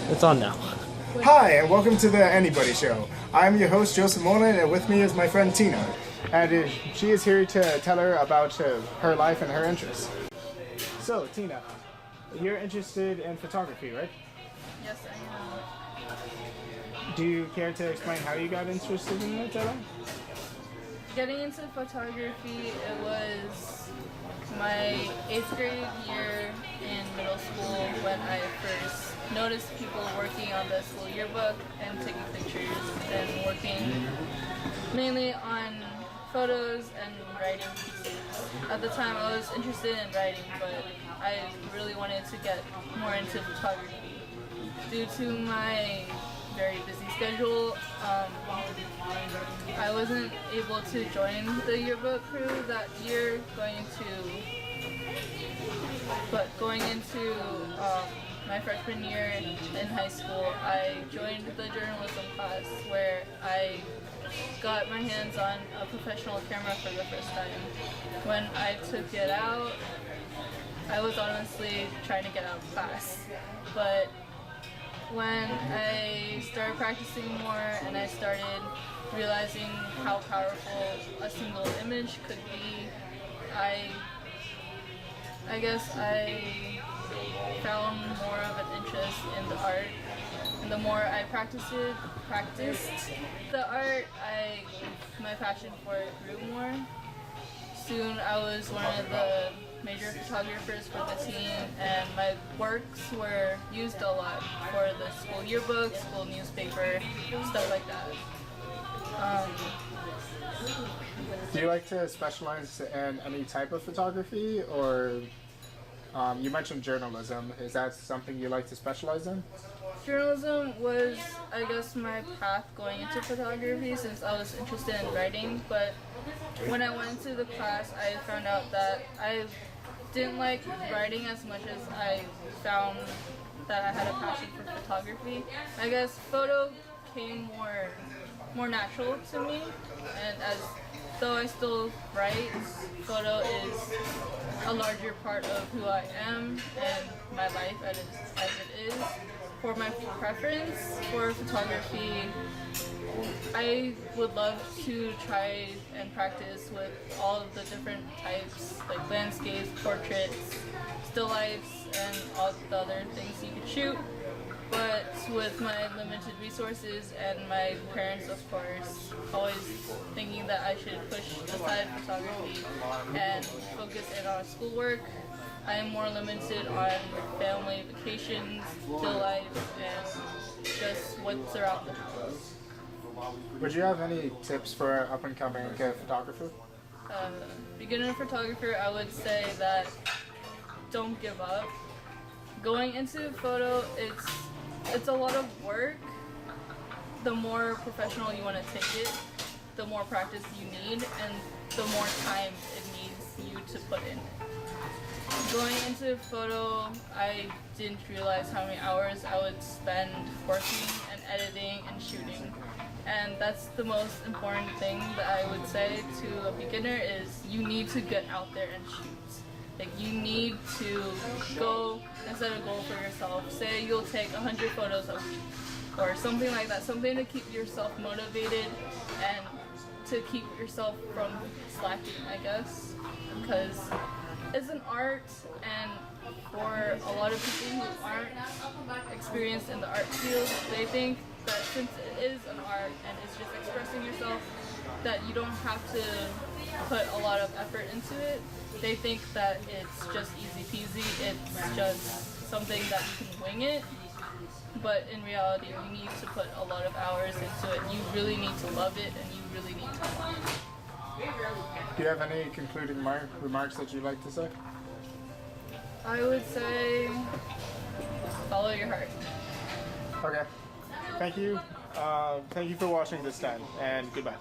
It's on now. Hi, and welcome to the Anybody Show. I'm your host, Joseph Mona, and with me is my friend Tina. And she is here to tell her about her life and her interests. So, Tina, you're interested in photography, right? Yes, I am. Do you care to explain how you got interested in it at all? Getting into photography, it was my 8th grade year in middle school when I first noticed people working on the school yearbook and taking pictures and working mainly on photos and writing pieces. At the time I was interested in writing, but I really wanted to get more into photography. Due to my very busy schedule, I wasn't able to join the yearbook crew that year going into my freshman year in high school. I joined the journalism class where I got my hands on a professional camera for the first time. When I took it out, I was honestly trying to get out of class, but when I started practicing more and I started realizing how powerful a single image could be, I guess I found more of an interest in the art. And the more I practiced the art, my passion for it grew more. Soon I was one of the major photographers for the team, and my works were used a lot for the school yearbook, school newspaper, stuff like that. Do you like to specialize in any type of photography, or you mentioned journalism. Is that something you like to specialize in? Journalism was, I guess, my path going into photography since I was interested in writing, but when I went to the class, I found out that I didn't like writing as much as I found that I had a passion for photography. I guess photo came more natural to me, and though I still write, photo is a larger part of who I am and my life as it is. For my preference for photography, I would love to try and practice with all of the different types, like landscapes, portraits, still lifes, and all the other things you could shoot. But with my limited resources and my parents, of course, always thinking that I should push aside photography and focus in on schoolwork, I am more limited on family vacations, still life, and just what's around the house. Would you have any tips for an up-and-coming photographer? Beginner photographer, I would say that don't give up. Going into photo, it's a lot of work. The more professional you want to take it, the more practice you need, and the more time it needs you to put in. Going into photo, I didn't realize how many hours I would spend working and editing and shooting. And that's the most important thing that I would say to a beginner is you need to get out there and shoot. Like, you need to go and set a goal for yourself. Say you'll take 100 photos a week or something like that, something to keep yourself motivated and to keep yourself from slacking, I guess, because it's an art, and for a lot of people who aren't experienced in the art field, they think that since it is an art and it's just expressing yourself, that you don't have to put a lot of effort into it. They think that it's just easy peasy, it's just something that you can wing it, but in reality you need to put a lot of hours into it. You really need to love it, and you really need to want it. Do you have any concluding remarks that you'd like to say? I would say follow your heart. Okay. Thank you. Thank you for watching this time, and goodbye.